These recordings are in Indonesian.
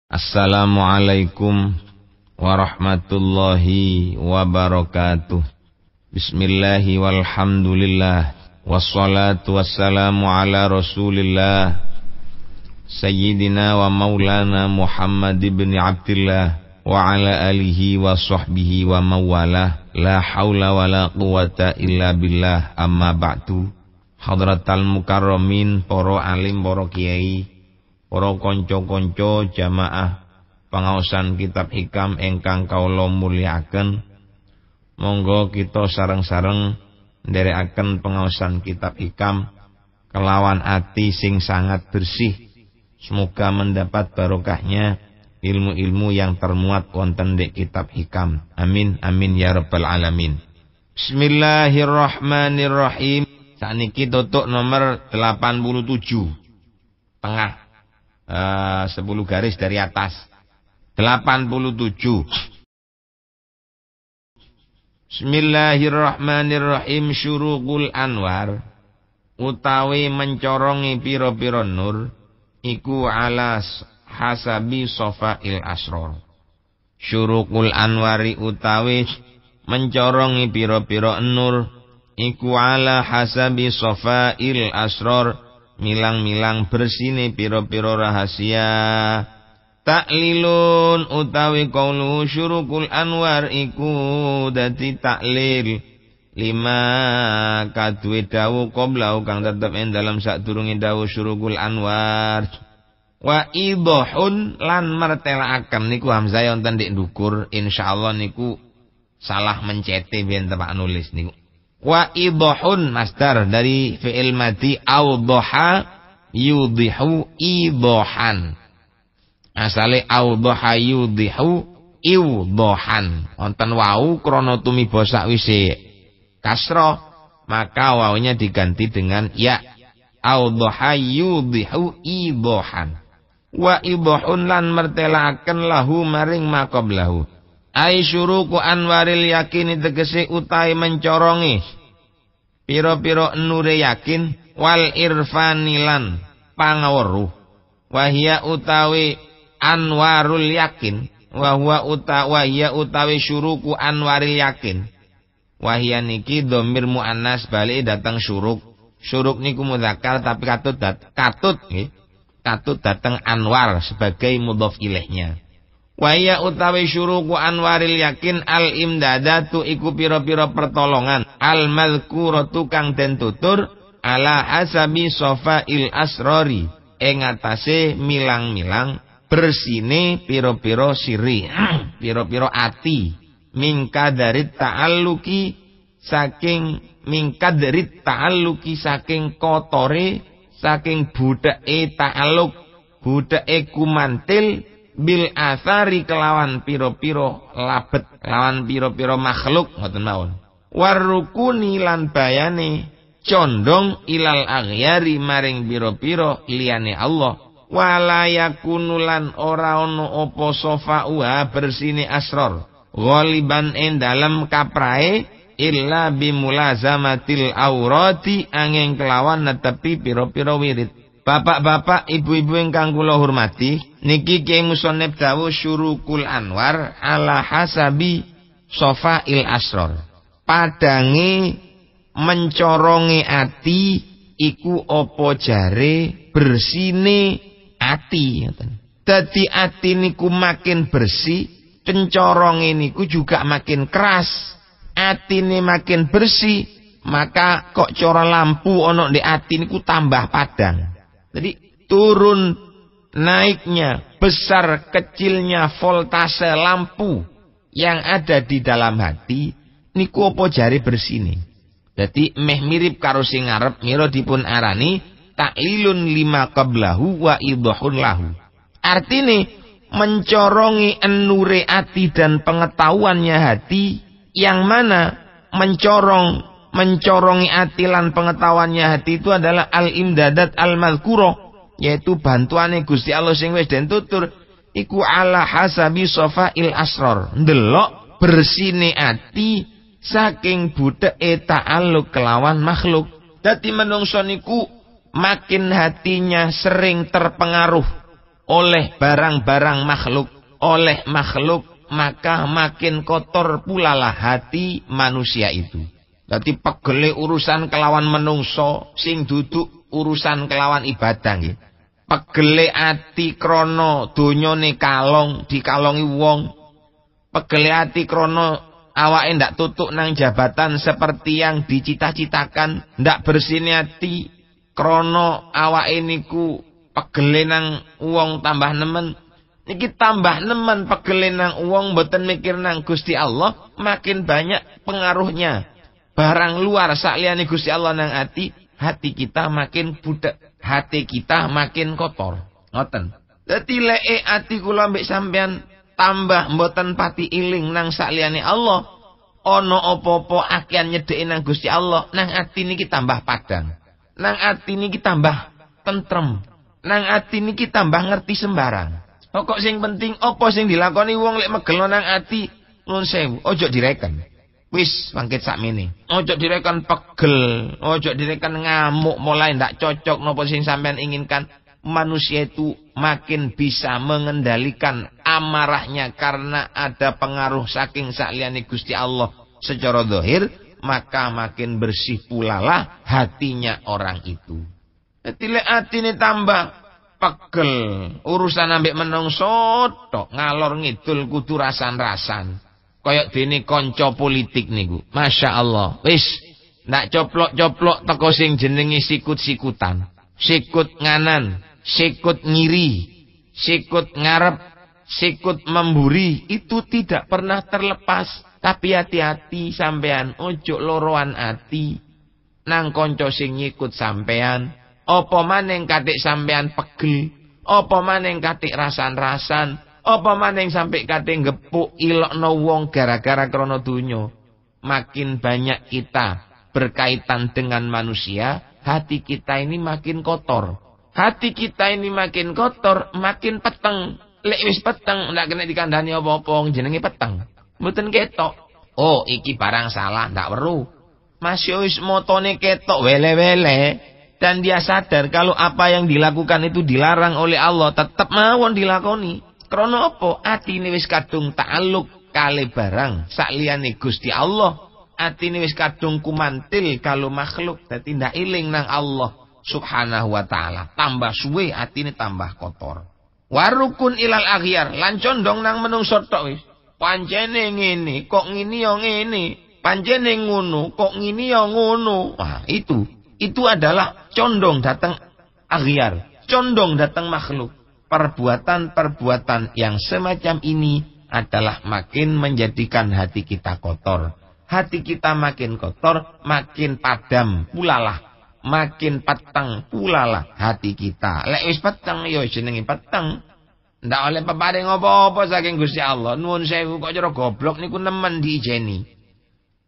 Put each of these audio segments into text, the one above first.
Assalamualaikum warahmatullahi wabarakatuh. Bismillahi walhamdulillah. Wassalatu wassalamu ala rasulillah Sayyidina wa maulana Muhammad ibn Abdillah wa ala alihi wa sahbihi wa mawalah. La hawla wa la quwata illa billah. Amma ba'du. Hadratal mukarramin, para alim, para kiai, para konco-konco jamaah pangaosan kitab hikam ingkang kaula mulyakaken, monggo kita sareng-sareng nderekaken pangaosan kitab hikam kelawan ati sing sangat bersih. Semoga mendapat barokahnya ilmu-ilmu yang termuat wonten di kitab hikam. Amin amin ya rabbal alamin. Bismillahirrahmanirrahim. Sakniki tutuk nomor 87 tengah. 10 garis dari atas. 87. Bismillahirrahmanirrahim. Syuruqul anwar utawi mencorongi pira-pira nur iku alas hasabi sofail asror. Syuruqul anwari utawi mencorongi pira-pira nur iku ala hasabi sofail asror, milang-milang bersine piro-piro rahasia. Taklilun utawi qaulu syurukul anwar iku dadi taklil lima kadue dawu qablau kang tetep ing dalam sadurunge dawu syurukul anwar. Wa idhahun lan martelaaken niku hamzah wonten dik ndukur, insyaallah niku salah mencete biyen Pak nulis niku. Wa idhahun masdar dari fi'il madhi awdaha yudhihu idhahan. Asale awdaha yudhihu iwdahan. Wonten wau krana tumiba sakwise kasra, maka waunya diganti dengan ya. Awdaha yudhihu idhahan. Wa idhahun lan mertelaaken lahu maring maqablahu. Ai syuruku anwaril yakini tegese utai mencorongi piro-piro nure yakin wal irfanilan pangaweruh. Wahia utawi anwarul yakin wahwa utawi syuruku anwaril yakin. Wahia niki dhamir muannas balik datang syuruk. Syuruk niku mudzakkar tapi katut datang anwar sebagai mudhof ilaihnya. Waya utawi syuruku anwaril yakin al imdadatu iku pira-pira pertolongan al madhkuratu kang den tutur ala hasabi sofail asrori ing atase milang-milang bersine pira-pira siri pira-pira ati mingkadarit ta'alluki saking kotore saking budake ta'alluq budake kumantil bil asari kelawan piro-piro labet kelawan piro-piro makhluk ngoten mawon. Warukuni lan bayane condong ilal aghyari maring piro-piro liyane Allah. Wala yakunu lan ora ono apa sofa'uha bersine asror ghaliban ing dalem kaprae illa bimulazamatil aurati angin kelawan netepi piro-piro wirid. Bapak-bapak, ibu-ibu ingkang kula hormati, niki Kyai Musonep dawuh syurukul anwar ala hasabi sofail asror. Padange mencorongi ati iku apa jare bersine ati. Dadi ati niku makin bersih, pencoronge niku juga makin keras. Atine makin bersih, maka kok cara lampu ana di ati niku tambah padang. Jadi turun naiknya, besar kecilnya voltase lampu yang ada di dalam hati niku apa jare bersine. Dadi meh mirip karo sing ngarep mira dipun arani taklilun lima qablahu wa idhahun lahu. Artine mencorongi enure ati dan pengetahuannya hati, yang mana mencorongi ati lan pengetahuannya hati itu adalah al-imdadat al-madhkuro, yaitu bantuane Gusti Allah sing wis den tutur iku ala hasabi sofail asror. Ndelok bersine ati saking budeke ta'alluq kelawan makhluk. Dadi menungso niku makin hatinya sering terpengaruh oleh barang-barang makhluk, oleh makhluk, maka makin kotor pula lah hati manusia itu. Dadi pegele urusan kelawan menungso sing duduk urusan kelawan ibadah nggih. Pegele ati krana donyane kalong dikalongi wong. Pegele ati krana awake ndak tutuk nang jabatan seperti yang dicita-citakan, ndak bersine ati krana awake niku pegele nang wong tambah nemen. Niki tambah nemen pegele nang wong mboten mikir nang Gusti Allah, makin banyak pengaruhnya. Barang luar sakliyane Gusti Allah nang hati kita makin budak, hati kita makin kotor. Ngoten. Dadi leke ati kula mbek sampean tambah mboten pati iling nang sakliyane Allah, ana apa-apa akehan nyedheki nang Gusti Allah, nang ati niki tambah padang. Nang ati niki tambah tentrem. Nang ati niki tambah ngerti sembarang. Kok sing penting apa sing dilakoni wong lek megel nang ati, nuwun sewu, ojo direken. Wis bangkit sakmene. Ojo direken pegel, ojo direken ngamuk mulai ndak cocok napa sing sampean inginkan. Manusia itu makin bisa mengendalikan amarahnya karena ada pengaruh saking sakliyane Gusti Allah secara zahir, maka makin bersih pula lah hatinya orang itu. Dadi lek atine tambah pegel, urusan ambek menungso tok ngalor ngidul kudu rasan-rasan. Kayak dene kanca politik niku. Masya Allah. Wis ndak coplok-coplok teko sing jenenge sikut-sikutan. Sikut nganan, sikut ngiri, sikut ngarep, sikut memburi, itu tidak pernah terlepas. Tapi hati-hati sampean, ojo loroan ati nang kanca sing nyikut sampean. Apa maning katik sampean pegel, apa maning katik rasan-rasan, apa maning sampai katik ngepuk ilokno wong gara-gara krana donya. Makin banyak kita berkaitan dengan manusia, hati kita ini makin kotor. Hati kita ini makin kotor, makin peteng. Lek wis peteng, ndak kena dikandani apa-apa, jenenge peteng. Mboten ketok. Oh, iki barang salah, ndak weruh. Masih wis motone ketok wele-wele. Dan dia sadar kalau apa yang dilakukan itu dilarang oleh Allah, tetap mawon dilakoni. Krana apa? Atine wis kadung ta'aluk kali barang sakliyane Gusti Allah. Atine wis kadung kumantil kalau makhluk, dadi ndak iling nang Allah Subhanahu wa taala. Tambah suwe atine tambah kotor. Warukun ilal aghyar, lan condong nang menungso tok wis. Pancene ngene, kok ngini yo ngene. Pancene ngono, kok ngini yo ngono. Wah, itu adalah condong datang aghyar, condong datang makhluk. Perbuatan-perbuatan yang semacam ini adalah makin menjadikan hati kita kotor. Hati kita makin kotor, makin padam pulalah, makin peteng pulalah hati kita. Lek wis peteng ya jenenge peteng. Ndak oleh peparing apa-apa saking Gusti Allah. Nuwun sewu kok cara goblok niku nemen diijeni.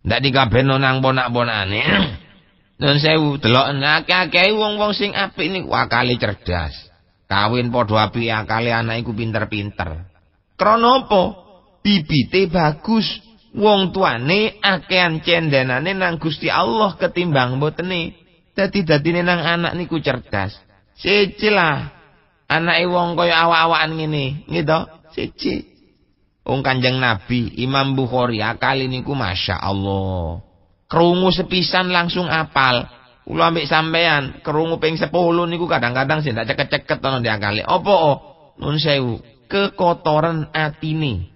Ndak dikabehno nang ponak-ponakane. Nuwun sewu delok akeh-akeh wong-wong sing apik niku akale cerdas. Kawin padha apike akale anak iku pinter-pinter. Krana apa? Bibite bagus. Wong tuane akehan cendenane nang Gusti Allah ketimbang mbotene. Dadi-dadine nang anak niku cerdas. Siji lah. Anake wong kaya awak-awakan ngene, gitu. Siji. Wong Kanjeng Nabi Imam Bukhari akale niku Masya Allah. Krungu sepisan langsung apal. Kula ambek sampean krungu ping 10 niku kadang-kadang sing ndak ceket-ceket ana di akale. Apa? Nun sewu, kekotoran atine.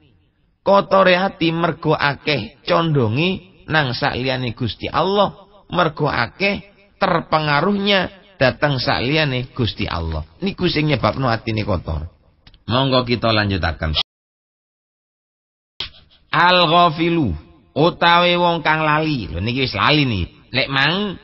Kotore ati mergo akeh condongi nang sakliyane Gusti Allah, mergo akeh terpengaruhnya datang sakliyane Gusti Allah. Niku sing nyebabno atine kotor. Monggo kita lanjutaken. Al-ghafilu utawi wong kang lali. Lho niki wis lali nih. Lek mang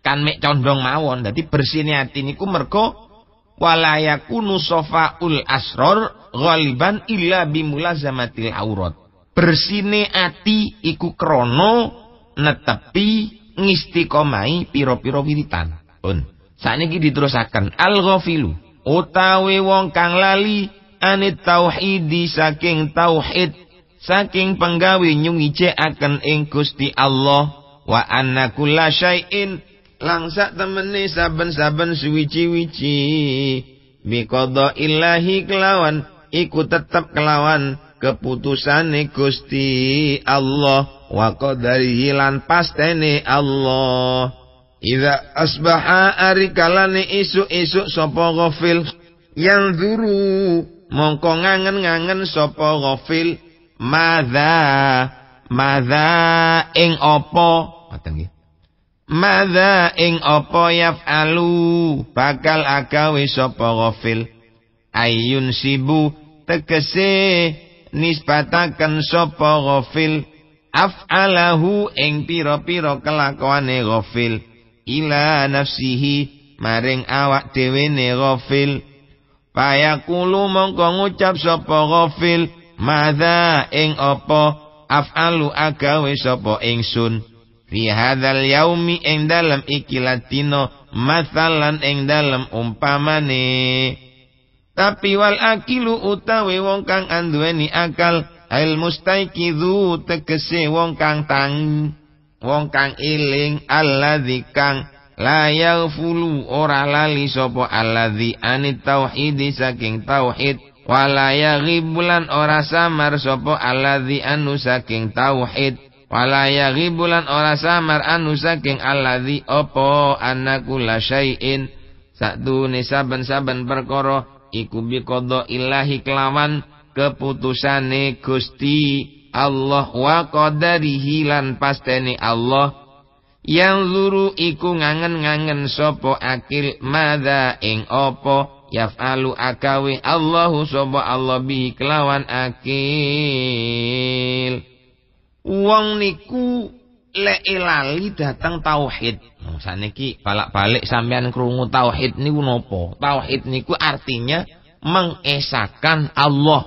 kan mek condong mawon, dadi bersine ati niku mergo wala yakunu safaul asror ghaliban illa bimulazamatil aurat. Bersine ati iku krana netepi ngistiqomai pira-pira wiritan. Pun sakniki diterusaken al-ghafilu utawi wong kang lali anit tauhidi saking tauhid, saking penggawe nyuwicikaken ing Gusti Allah, wa anna kulla syai'in langsak temene saben-saben suwici-wici biqadaillahi kelawan iku tetep kelawan keputusane Gusti Allah wa qadarihi lan pastene Allah. Idza asbaha arikalane isuk-isuk sapa ghafil yang zuru mongko ngangen-ngangen sapa ghafil madza ing apa ngoten nggih. Madza ing apa yaf'alu bakal agawe sapa ghafil ayun sibu tegese nisbataken sapa ghafil af'alahu ing pira-pira kelakuane ghafil ila nafsihi maring awak dhewe ne ghafil payakulu mongko ngucap sapa ghafil madza ing apa af'alu agawe sapa ingsun fi hadzal yaumi ing dalem iki latino masalan ing dalem umpamane. Tapi wal akilu utawi wong kang anduweni akal al mustaiqidhu tegese wong kang tangi wong kang iling alladzi kang la yaghfulu ora lali sapa alladzi anit tauhidi saking tauhid wala yaghibulan ora samar sapa alladzi anu saking tauhid wala yaghibulan ora samar anu saking alladzi apa annakula syai'in sadune saben-saben perkara iku biqadha ilahi kelawan keputusane Gusti Allah wa qadarihi lan pastene Allah yang zuru iku ngangen-ngangen sapa akil madza ing apa yaf'alu akawe Allahu sapa Allah bi kelawan akil. Wong niku lek lali datang tauhid. Saniki balak-balik sampean krungu tauhid niku napa? Tauhid niku artinya mengesahkan Allah,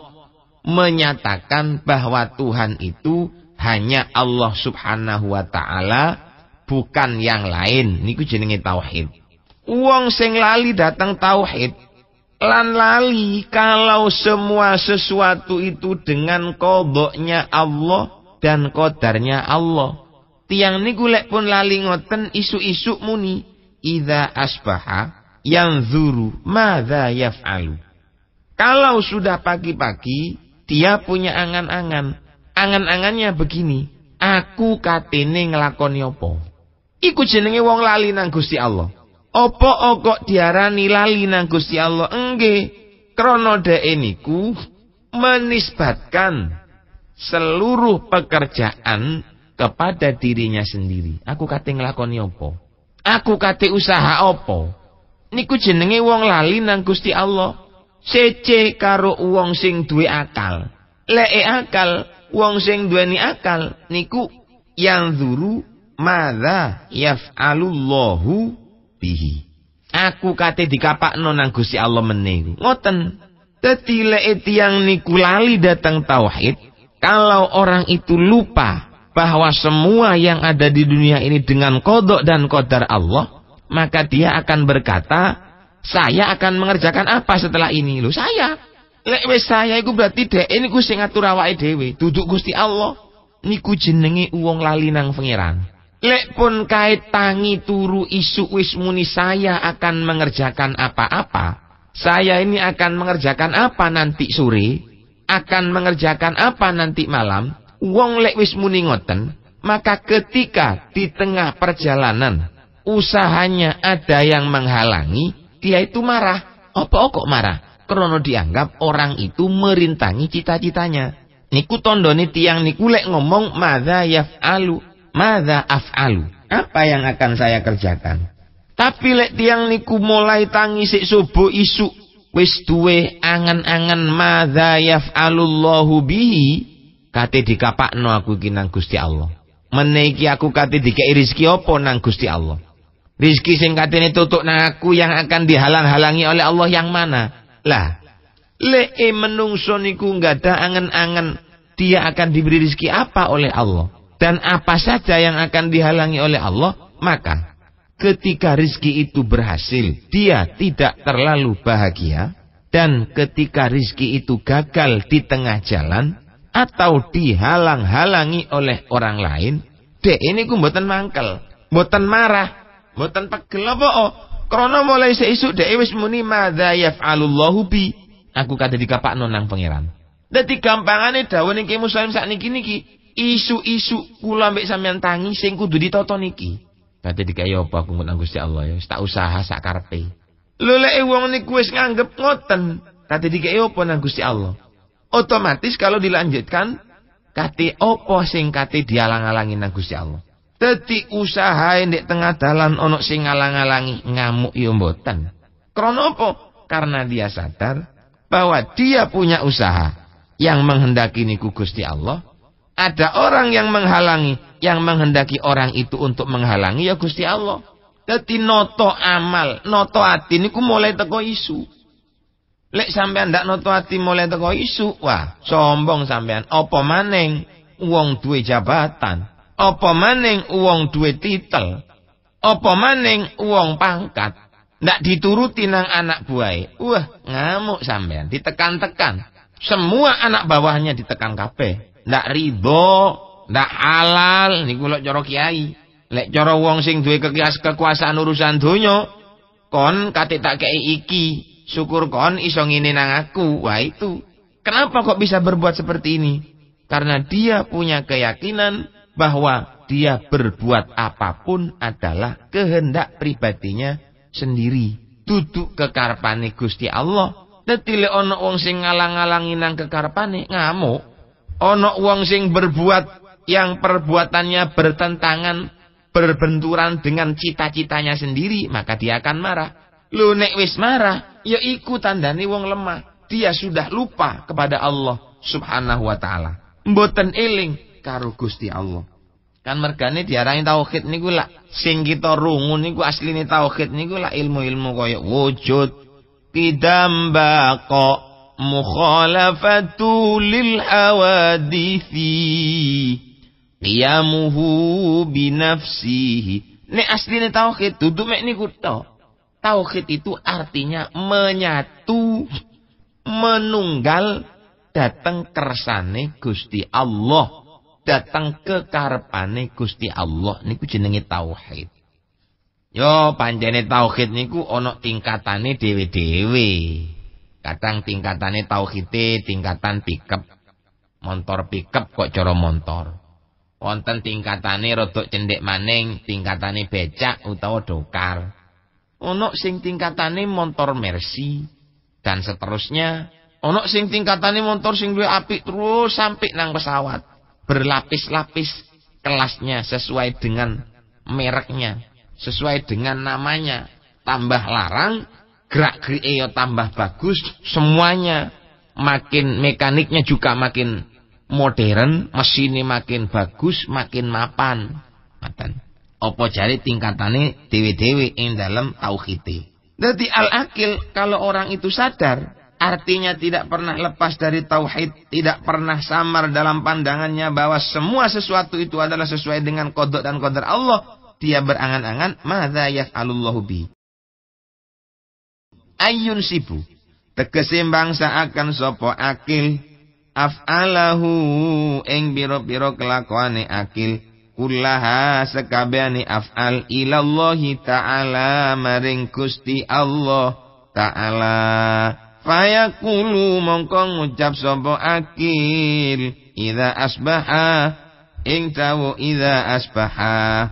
menyatakan bahwa Tuhan itu hanya Allah Subhanahu wa taala, bukan yang lain. Niku jenenge tauhid. Wong sing lali datang tauhid lan lali kalau semua sesuatu itu dengan qadanya Allah dan qadarnya Allah. Tiang niku lek pun lali ngoten isu-isu muni idza asbaha yanzuru madza yaf'alu. Kalau sudah pagi-pagi dia punya angan-angan. Angan-angannya begini, aku katene nglakoni apa? Iku jenenge wong lali nang Gusti Allah. Apa kok diarani lali nang Gusti Allah? Nggih, krana dhek niku menisbatkan seluruh pekerjaan kepada dirinya sendiri. Aku kate nglakoni apa? Aku kate usaha apa? Niku jenenge wong lali nang Gusti Allah. Sece karo wong sing duwe akal. Lek akal, wong sing duweni akal niku yang zuru madza yaf'alullahu bihi. Aku kate dikapakno nang Gusti Allah meneh. Ngoten. Dadi lek tiyang niku lali datang tauhid, kalau orang itu lupa bahwa semua yang ada di dunia ini dengan qada dan qadar Allah, maka dia akan berkata, saya akan mengerjakan apa setelah ini? Lho saya. Lek wis saya iku berarti dhek niku sing ngatur awake dhewe, duduk Gusti Allah. Niku jenenge wong lali nang pangeran. Lek pun kait tangi turu isuk wis muni saya akan mengerjakan apa-apa. Saya ini akan mengerjakan apa nanti sore, akan mengerjakan apa nanti malam. Wong lek wis muni ngoten, maka ketika di tengah perjalanan usahanya ada yang menghalangi, dia itu marah. Apa kok marah? Karena dianggap orang itu merintangi cita-citanya. Niku tondone tiang niku lek ngomong madza yaf'alu, madza af'alu. Apa yang akan saya kerjakan? Tapi lek tiang niku mulai tangi sik subuh isuk wis duwe angan-angan madza yaf'alullahu bihi, kate dikapakno aku iki nang Gusti Allah. Meniki aku kate dikei rezeki apa nang Gusti Allah? Rezeki sing katene tutuk nang aku yang akan dihalang-halangi oleh Allah yang mana? Lah, lek menungso niku enggak ada angan-angan dia akan diberi rezeki apa oleh Allah dan apa saja yang akan dihalangi oleh Allah, maka ketika rezeki itu berhasil, dia tidak terlalu bahagia, dan ketika rezeki itu gagal di tengah jalan atau dihalang-halangi oleh orang lain, dek ini ku mboten mangkel, mboten marah, mboten pegel apa Krana mulai seisuk dhek wis muni madza yaf'alullahu bi. Aku kate dikapakno nang pangeran. Dadi gampangane dawuh ning Ki Muslim sakniki niki, isu-isu kula mbek sampean tangi sing kudu ditata niki. Dadi dikai apa aku nang Gusti Allah ya, wis tak usaha sak karepe. Lho lek wong niku wis nganggep ngoten, dadi dikai apa nang Gusti Allah? Otomatis kalau dilanjutkan kate apa sing kate dialang-alangi nang Gusti Allah. Dadi usahae ndek tengah dalan ana sing ngalang-alangi, ngamuk ya mboten. Krana apa? Karena dia sadar bahwa dia punya usaha yang menghendaki niku Gusti Allah. Ada orang yang menghalangi, yang menghendaki orang itu untuk menghalangi ya Gusti Allah. Dadi noto amal, noto ati niku mulai teko isu. Lek sampean ndak noto ati mulai teko isu, wah sombong sampean. Apa maning wong duwe jabatan, apa maning wong duwe titel, apa maning wong pangkat, ndak dituruti nang anak buahe. Wah, ngamuk sampean, ditekan-tekan. Semua anak bawahnya ditekan kabeh. Ndak ridho, ndak halal niku lek cara kiai. Lek cara wong sing duwe kekuasaan urusan donya, kon kate tak kei iki, syukur kon iso ngene nang aku. Wah itu. Kenapa kok bisa berbuat seperti ini? Karena dia punya keyakinan bahwa dia berbuat apapun adalah kehendak pribadinya sendiri. Duduk kekarepane Gusti Allah. Dadi lek ana wong sing ngalang-alangi nang kekarepane ngamuk. Ana wong sing berbuat yang perbuatannya bertentangan, berbenturan dengan cita-citanya sendiri, maka dia akan marah. Lho nek wis marah, ya iku tandane wong lemah. Dia sudah lupa kepada Allah Subhanahu wa taala. Mboten eling karo Gusti Allah. Kan mergane diarani tauhid niku lak sing kita rungu niku asline tauhid niku lak ilmu-ilmu kaya wujud, qidam baqa, mukhalafatu lil hawadithi, qiyamuhu binafsihi. Nek asline tauhid dudu mek niku tok. Tauhid itu artinya menyatu, menunggal dateng kersane Gusti Allah, dateng kekarepane Gusti Allah niku jenenge tauhid. Yo pancene tauhid niku ana tingkatane dhewe-dhewe. Kadang tingkatane tauhide tingkatan pickup. Motor pickup kok cara motor. Wonten tingkatane rodok cendhek maning, tingkatane becak utawa dokar. Ono sing tingkatane motor Mercy dan seterusnya. Ono sing tingkatane motor sing duwe apik terus sampai nang pesawat. Berlapis-lapis kelasnya sesuai dengan mereknya, sesuai dengan namanya. Tambah larang, gerak-gerike ya tambah bagus, semuanya makin mekaniknya juga makin modern, mesinnya makin bagus, makin mapan. Maten. Apa jare tingkatane dewe-dewe ing dalam tauhid. Dadi al-akil kalau orang itu sadar, artinya tidak pernah lepas dari tauhid, tidak pernah samar dalam pandangannya bahwa semua sesuatu itu adalah sesuai dengan qada dan qadar Allah, dia berangan-angan madza yaf'alullahu bi. Ayun sibu tegese bangsa akan sapa akil af'alahu ing biro-biro kelakuane akil kullaha sekabehane af'al ilallahi ta'ala maring Gusti Allah ta'ala. Fayaqulu mongko ngucap sapa akil idza asbaha ing tawu idza asbaha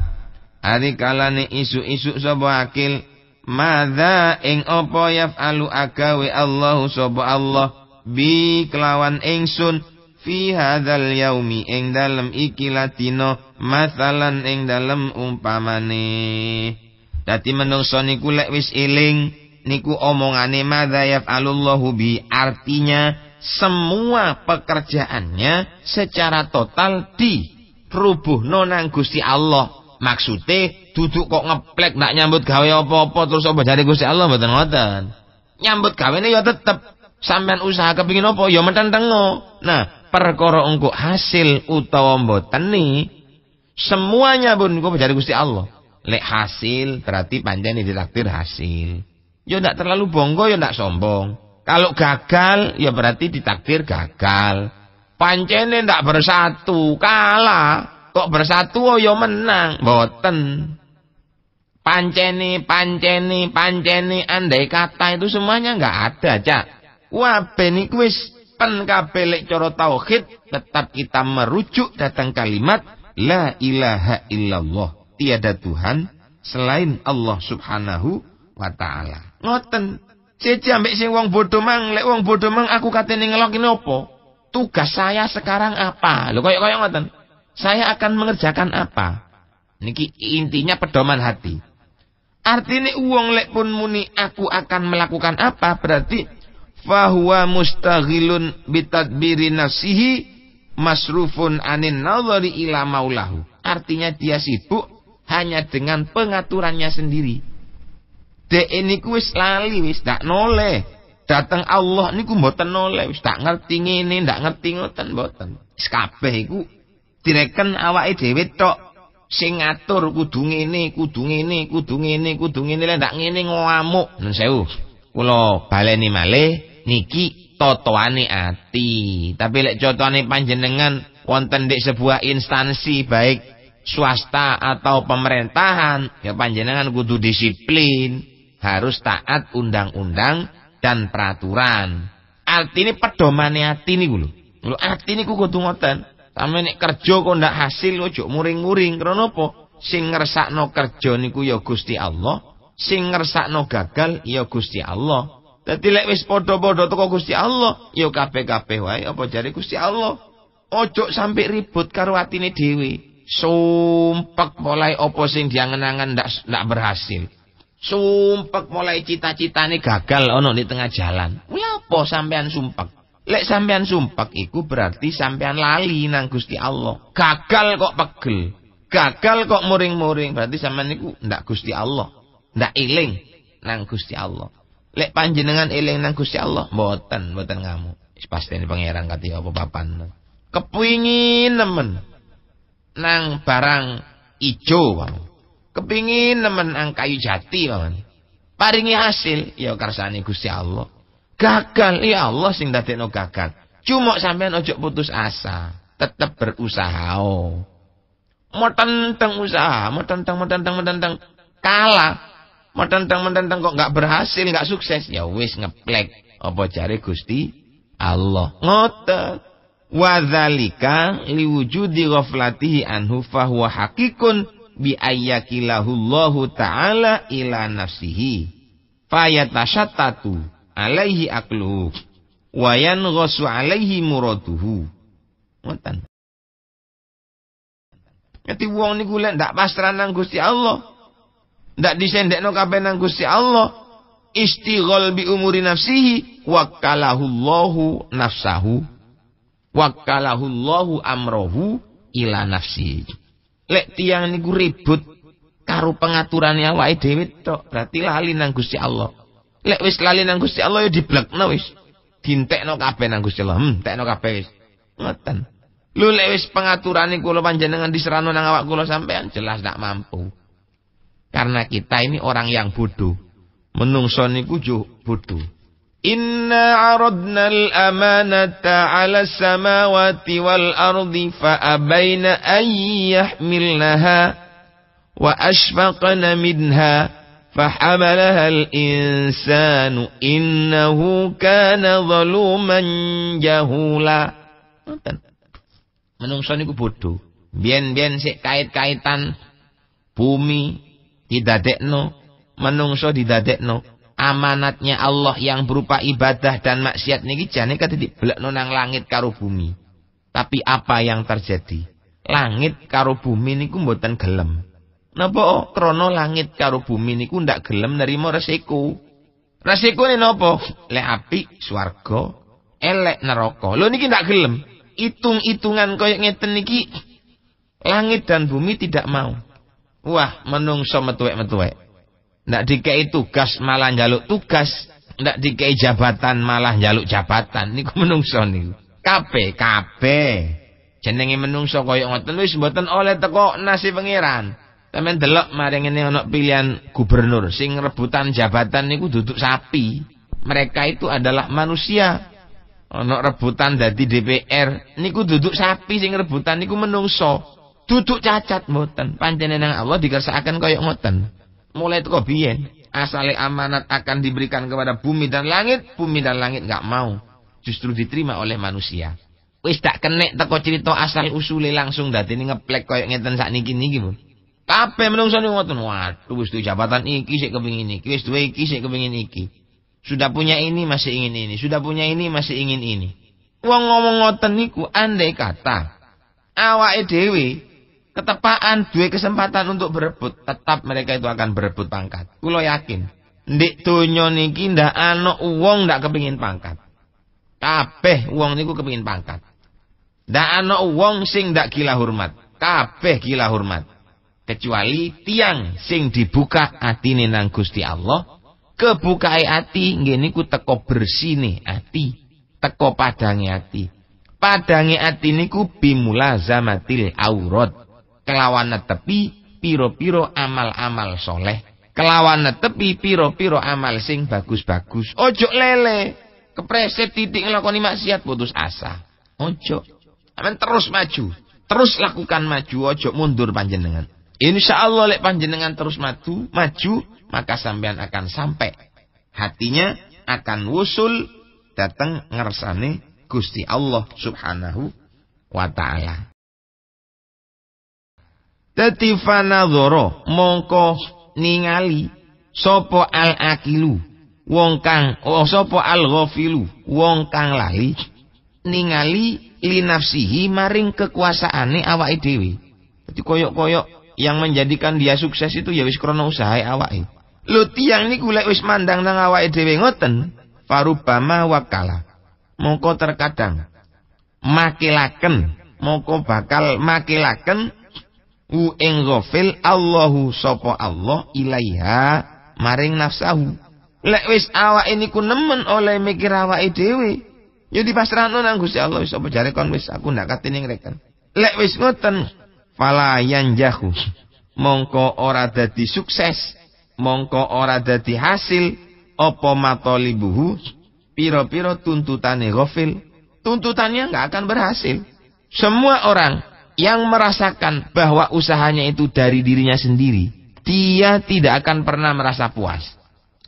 ari kalane isu-isu sapa akil madza ing apa yaf'alu agawe Allah sapa Allah bi kelawan ingsun fi hadzal yaumi ing dalem iki latino masalan ing dalem umpamane. Dadi menungso niku lek wis eling niku omongane madza yaf'alullahu bi, artinya semua pekerjaannya secara total dirubuhno nang Gusti Allah. Maksude duduk kok ngeplek ndak nyambut gawe apa-apa terus apa jare Gusti Allah mboten ngoten. Nyambut gawene ya tetep sampean usaha kepengin apa ya mententengo. Nah, perkara engko hasil utawa mboteni semuanya pun engko jare Gusti Allah. Lek hasil berarti pancen ditakdir hasil. Ya ndak terlalu bonggo ya ndak sombong. Kalau gagal ya berarti ditakdir gagal. Pancene ndak bersatu, kalah. Kok bersatu oh ya menang, mboten. panceni, andai kata itu semuanya nggak ada, Cak. Wabeh niku wis pen kabeh lek cara tauhid, tetap kita merujuk datang kalimat la ilaha illallah. Tiada Tuhan selain Allah Subhanahu wa taala. Ngoten. Siji ambek sing wong bodho mang, lek wong bodho mang aku katene ngelok ini apa? Tugas saya sekarang apa? Lho koyo ngoten. Saya akan mengerjakan apa? Niki intinya pedoman hati. Artinya uang lek pun muni aku akan melakukan apa, berarti fahuwa mustaghilun bitadbiri nafsihi masrufun anin nadhari ila maulahu. Artinya dia sibuk hanya dengan pengaturannya sendiri. Dek niku wis lali, wis dak noleh. Datang Allah niku mboten noleh, wis tak ngerti ngene, ndak ngerti ngoten mboten. Wis kabeh iku direken awake dhewe tok. Sing ngatur kudu ngene lek ndak ngene ngamuk. Nun sewu. Kula baleni malih niki totoane ati. Tapi lek contohane panjenengan wonten di sebuah instansi baik swasta atau pemerintahan, ya panjenengan kudu disiplin, harus taat undang-undang dan peraturan. Artine pedomane ati niku lho. Lho ati niku kudu ngoten. Sampe nek kerja kok ndak hasil ojo muring-muring. Krana apa? Sing ngersakno kerja niku ya Gusti Allah, sing ngersakno gagal ya Gusti Allah. Dadi lek wis padha-padha teko Gusti Allah, ya kabeh-kabeh wae apa jare Gusti Allah. Ojo sampai ribut karo atine dhewe. Sumpek mulai apa sing diangen-angen ndak berhasil. Sumpek mulai cita-citane gagal ana di tengah jalan. Lha apa sampean sumpek? Lek sampean sumpek iku berarti sampean lali nang Gusti Allah. Gagal kok pegel. Gagal kok muring-muring, berarti sampean niku ndak Gusti Allah. Ndak eling nang Gusti Allah. Lek panjenengan eling nang Gusti Allah, mboten ngamuk. Wis pastene pangeran kati apa papan. Kepingin nemen nang barang ijo, Bang. Kepingin nemen nang kayu jati, Bang. Paringi hasil ya kersane Gusti Allah. Gagal, ya Allah sing dadekno gagal. Cuma sampean ojo putus asa, tetap berusaha. Metenteng usaha, metenteng kalah. Metenteng kok enggak berhasil, enggak sukses, ya wis ngeplek. Apa jare Gusti Allah. Ngoten. Wa dzalika liwujudi ghaflatihi anhu fa huwa haqiqun bi ayyakilahullahu ta'ala ila nafsihi. Fayatashattatu alaihi akluhu wa yanghasu alaihi muraduhu. Ngoten. Ati wong niku lek ndak pasrah nang Gusti Allah, ndak disendekno kabeh nang Gusti Allah, istighol bi umuri nafsihi, wakkalahullahu nafsahu, wakkalahullahu amrohu ila nafsihi. Lek tiyang niku ribut karo pengaturane awake dhewe tok, berarti lali nang Gusti Allah. Lek wis lali nang Gusti Allah ya diblekno wis. Dintekno kabeh nang Gusti Allah. Tekno kabeh wis. Ngoten. Lho lek wis pengaturane kula panjenengan diserano nang awak kula sampean jelas ndak mampu. Karena kita ini orang yang bodoh. Menungso niku jo bodoh. Inna 'aradna al-amanata 'ala as-samawati wal ardi fa abaina an yahmilnaha wa ashfaqna minha. فحملها الإنسان إنه كان ظلوما جهولا. Menungso niku bodoh. Biyen sik kait-kaitan bumi didadekno, menungso didadekno. Amanatnya Allah yang berupa ibadah dan maksiat niki jane kate diblekno nang langit karo bumi. Tapi apa yang terjadi? Langit karo bumi niku mboten gelem. Napa krana langit karo bumi niku ndak gelem nerima resiko. Resikone napa? Lek apik swarga, elek neraka. Lho niki ndak gelem. Hitung-hitungan kaya ngeten niki langit dan bumi tidak mau. Wah, menungso metuwek-metuwek. Ndak dikei tugas malah njaluk tugas, ndak dikei jabatan malah njaluk jabatan. Niku menungso niku. Kabeh. Jenenge menungso kaya ngoten wis mboten oleh teko nasi pangeran. Sampeyan delok mari ngene ana pilihan gubernur sing rebutan jabatan niku duduk sapi. Mereka itu adalah manusia. Ana rebutan dadi DPR niku duduk sapi sing rebutan niku menungso. Duduk cacat mboten. Pancene nang Allah dikersakaken kaya ngoten. mulai teko biyen. Asale amanat akan diberikan kepada bumi dan langit nggak mau. Justru diterima oleh manusia. Wis tak kenek teko cerita asal usule langsung dadine ngeplek koyo ngeten sakniki niki, Bu. Kabeh menungso niku ngoten. Waduh, wis duwe jabatan iki sik kepengin iki, wis duwe iki sik kepengin iki. Sudah punya ini masih ingin ini, sudah punya ini masih ingin ini. Wong ngomong ngoten niku andai kata awake dhewe ketepaan duwe kesempatan untuk berebut, tetap mereka itu akan berebut pangkat. Kula yakin, ndek donya niki ndak ana wong ndak kepengin pangkat. Kabeh wong niku kepengin pangkat. Ndak ana wong sing ndak gila hormat. Kabeh gila hormat. Kecuali tiang sing dibuka atine nang Gusti Allah, kebukae ati nggih niku teko bersine ati, teko padange ati. Padange ati niku bimulazamatil aurat. Kelawan netepi piro-piro amal-amal soleh. Kelawan netepi piro-piro amal sing bagus-bagus. Ojo lele. Kepreset titik ngelakoni maksiat putus asa. Ojo. Aman terus maju. Terus lakukan maju. Ojo mundur panjenengan. Insyaallah lek panjenengan terus maju. Maka sampean akan sampai. Hatinya akan wusul. Datang ngersane Gusti Allah subhanahu wa ta'ala. Dadi fanadzara mongko ningali sapa al-aqilu wong kang sapa al-ghafilu wong kang lali ningali li nafsihi maring kekuasaane awake dhewe. Dadi koyok-koyok yang menjadikan dia sukses itu ya wis krana usaha awake. Lho tiyang niku lek wis mandang nang awake dhewe ngoten, farubama wakala. Mongko terkadang makilaken, mongko bakal makilaken ing ghafil Allahu sapa Allah ilaiha maring nafsahu. Lek wis awake niku nemen oleh mikir awake dhewe, ya dipasrahno nang Gusti Allah. Wis apa jare kon wis aku ndak katene ngreken. Lek wis ngoten fala yanjahu, mongko ora dadi sukses, mongko ora dadi hasil apa matalibuhu, pira-pira tuntutane ghafil, tuntutannya enggak akan berhasil. Semua orang yang merasakan bahwa usahanya itu dari dirinya sendiri, dia tidak akan pernah merasa puas.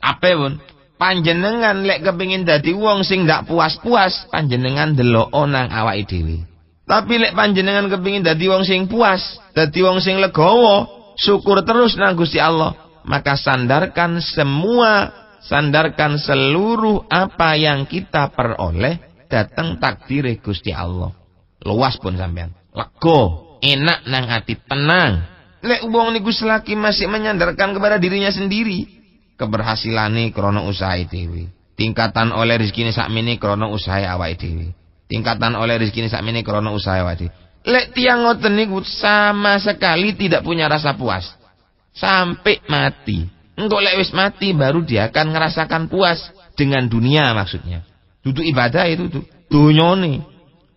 Apa pun panjenengan lek kepengin dadi wong sing ndak puas-puas, panjenengan delok nang awake dhewe. Tapi lek panjenengan kepengin dadi wong sing puas, dadi wong sing legowo, syukur terus nang Gusti Allah, maka sandarkan seluruh apa yang kita peroleh datang takdire Gusti Allah. Luas pun sampean. Lego, enak nang hati, tenang. Lek wong niku selagi masih menyandarkan kepada dirinya sendiri, keberhasilane krana usaha dhewe. Tingkatan oleh rezekine sakmene krana usaha awake dhewe. Tingkatan oleh rezekine sakmene krana usaha awake dhewe. Lek tiyang ngoten niku sama sekali tidak punya rasa puas sampai mati. Engko lek wis mati baru dia akan ngerasakan puas dengan dunia maksudnya. Dudu ibadah itu tuh donyane.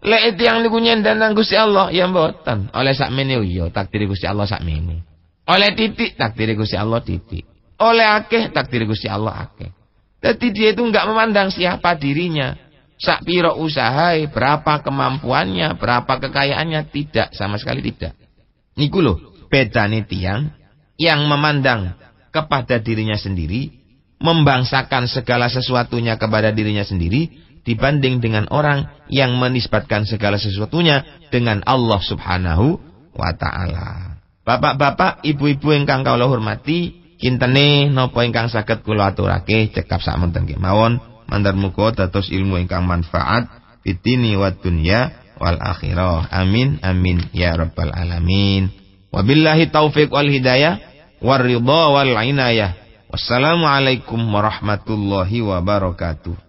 Lek tiyang niku nyendan nang Gusti Allah ya mboten. Oleh sakmene yo takdir Gusti Allah sakmene. Oleh titik takdir Gusti Allah titik. Oleh akeh takdir Gusti Allah akeh. Jadi dia itu enggak memandang siapa dirinya, sak pira usahae, berapa kemampuannya, berapa kekayaannya, tidak, sama sekali tidak. Niku lho bedane tiyang yang memandang kepada dirinya sendiri, membangsakan segala sesuatunya kepada dirinya sendiri, dibanding dengan orang yang menisbatkan segala sesuatunya dengan Allah subhanahu wa ta'ala. Bapak-bapak, ibu-ibu ingkang kawula hormati, kintene napa ingkang saged kula aturake cekap samonten kemawon, mandar muga dados ilmu ingkang manfaat fitini wa dunya wal akhirah. Amin amin ya rabbal alamin. Wabillahi taufiq wal hidayah war ridha wal inayah. Wassalamualaikum warahmatullahi wabarakatuh.